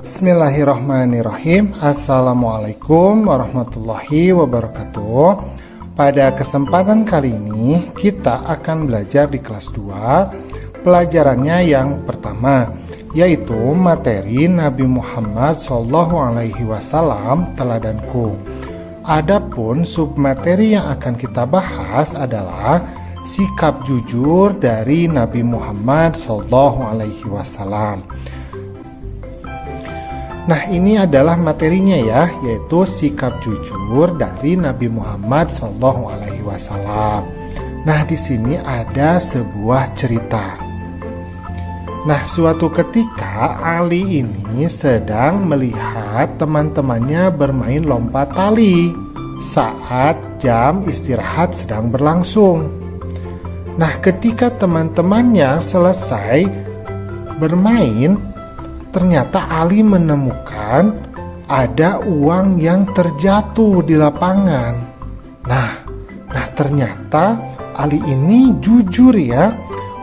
Bismillahirrahmanirrahim. Assalamualaikum warahmatullahi wabarakatuh. Pada kesempatan kali ini kita akan belajar di kelas 2. Pelajarannya yang pertama, yaitu materi Nabi Muhammad SAW teladanku. Adapun submateri yang akan kita bahas adalah sikap jujur dari Nabi Muhammad SAW. Nah, ini adalah materinya ya, yaitu sikap jujur dari Nabi Muhammad SAW. Nah, di sini ada sebuah cerita. Nah, suatu ketika Ali ini sedang melihat teman-temannya bermain lompat tali saat jam istirahat sedang berlangsung. Nah, ketika teman-temannya selesai bermain, ternyata Ali menemukan ada uang yang terjatuh di lapangan. Nah, ternyata Ali ini jujur ya.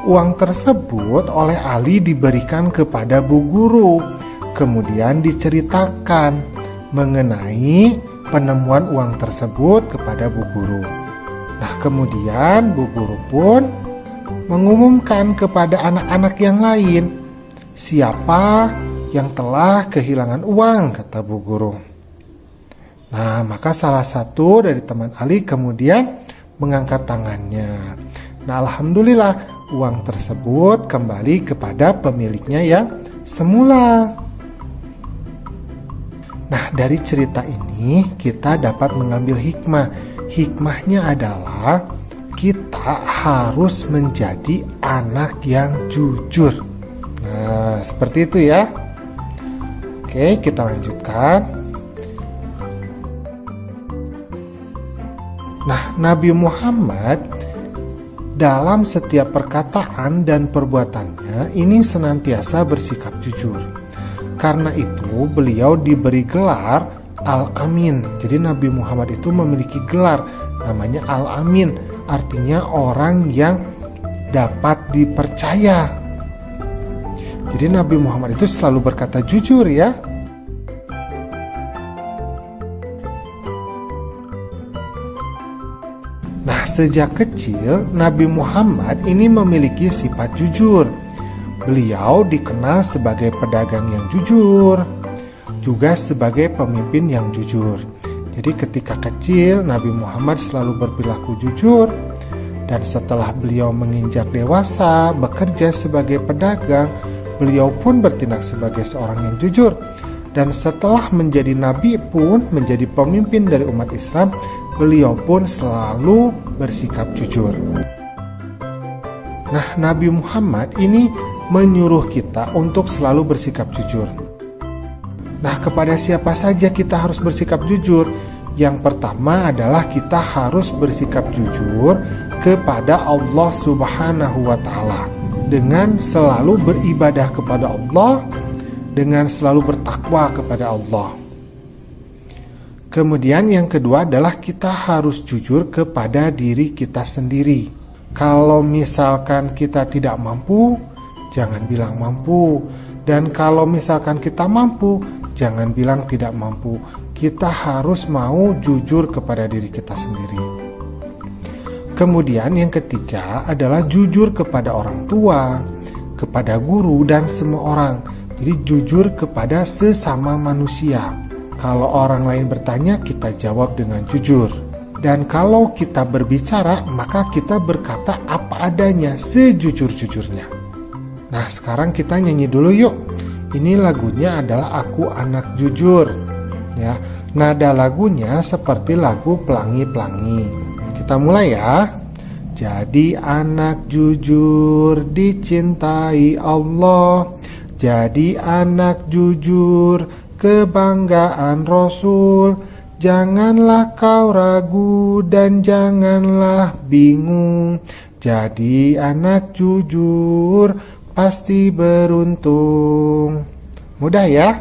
Uang tersebut oleh Ali diberikan kepada Bu Guru. Kemudian diceritakan mengenai penemuan uang tersebut kepada Bu Guru. Nah, kemudian Bu Guru pun mengumumkan kepada anak-anak yang lain, siapa yang telah kehilangan uang, kata Bu Guru. Nah, maka salah satu dari teman Ali kemudian mengangkat tangannya. Nah, alhamdulillah uang tersebut kembali kepada pemiliknya yang semula. Nah, dari cerita ini kita dapat mengambil hikmah. Hikmahnya adalah kita harus menjadi anak yang jujur. Nah, seperti itu ya. Oke, kita lanjutkan. Nah, Nabi Muhammad dalam setiap perkataan dan perbuatannya ini senantiasa bersikap jujur. Karena itu beliau diberi gelar Al-Amin. Jadi Nabi Muhammad itu memiliki gelar namanya Al-Amin. Artinya orang yang dapat dipercaya. Jadi Nabi Muhammad itu selalu berkata jujur ya. Nah, sejak kecil Nabi Muhammad ini memiliki sifat jujur. Beliau dikenal sebagai pedagang yang jujur, juga sebagai pemimpin yang jujur. Jadi ketika kecil Nabi Muhammad selalu berperilaku jujur. Dan setelah beliau menginjak dewasa, bekerja sebagai pedagang, beliau pun bertindak sebagai seorang yang jujur. Dan setelah menjadi nabi pun, menjadi pemimpin dari umat Islam, beliau pun selalu bersikap jujur. Nah, Nabi Muhammad ini menyuruh kita untuk selalu bersikap jujur. Nah, kepada siapa saja kita harus bersikap jujur? Yang pertama adalah kita harus bersikap jujur kepada Allah Subhanahu wa Ta'ala, dengan selalu beribadah kepada Allah, dengan selalu bertakwa kepada Allah. Kemudian yang kedua adalah kita harus jujur kepada diri kita sendiri. Kalau misalkan kita tidak mampu, jangan bilang mampu. Dan kalau misalkan kita mampu, jangan bilang tidak mampu. Kita harus mau jujur kepada diri kita sendiri. Kemudian yang ketiga adalah jujur kepada orang tua, kepada guru, dan semua orang. Jadi jujur kepada sesama manusia. Kalau orang lain bertanya, kita jawab dengan jujur. Dan kalau kita berbicara, maka kita berkata apa adanya, sejujur-jujurnya. Nah, sekarang kita nyanyi dulu yuk. Ini lagunya adalah Aku Anak Jujur. Ya, nada lagunya seperti lagu Pelangi-Pelangi. Kita mulai ya. Jadi anak jujur dicintai Allah. Jadi anak jujur kebanggaan Rasul. Janganlah kau ragu dan janganlah bingung. Jadi anak jujur pasti beruntung. Mudah ya?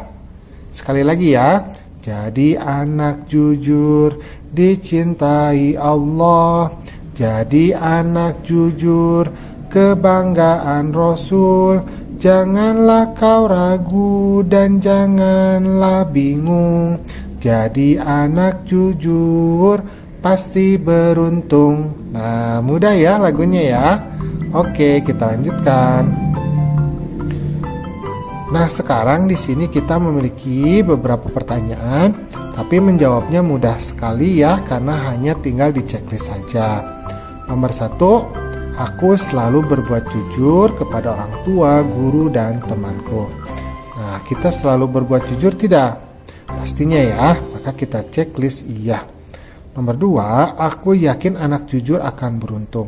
Sekali lagi ya. Jadi anak jujur dicintai Allah. Jadi anak jujur kebanggaan Rasul. Janganlah kau ragu dan janganlah bingung. Jadi anak jujur pasti beruntung. Nah, mudah ya lagunya ya. Oke, kita lanjutkan. Nah, sekarang di sini kita memiliki beberapa pertanyaan, tapi menjawabnya mudah sekali ya, karena hanya tinggal di checklist saja. Nomor 1, aku selalu berbuat jujur kepada orang tua, guru, dan temanku. Nah, kita selalu berbuat jujur tidak? Pastinya ya, maka kita checklist iya. Nomor 2, aku yakin anak jujur akan beruntung.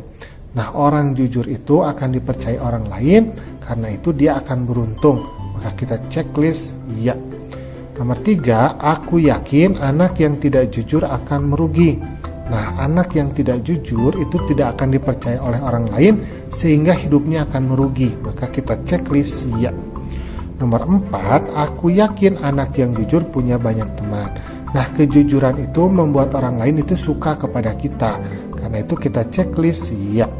Nah, orang jujur itu akan dipercaya orang lain, karena itu dia akan beruntung. Maka kita checklist iya. Nomor 3, aku yakin anak yang tidak jujur akan merugi. Nah, anak yang tidak jujur itu tidak akan dipercaya oleh orang lain, sehingga hidupnya akan merugi. Maka kita checklist iya. Nomor 4, aku yakin anak yang jujur punya banyak teman. Nah, kejujuran itu membuat orang lain itu suka kepada kita. Karena itu kita checklist iya.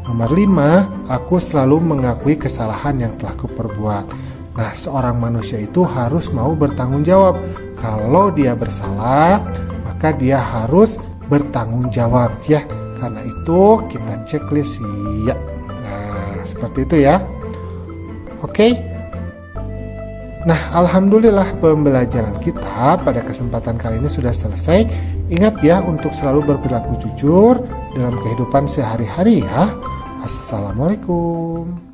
Nomor 5, aku selalu mengakui kesalahan yang telah kuperbuat. Nah, seorang manusia itu harus mau bertanggung jawab. Kalau dia bersalah, maka dia harus bertanggung jawab ya. Karena itu kita checklist iya. Nah, seperti itu ya. Oke. Nah, alhamdulillah pembelajaran kita pada kesempatan kali ini sudah selesai. Ingat ya untuk selalu berperilaku jujur dalam kehidupan sehari-hari ya. Assalamualaikum.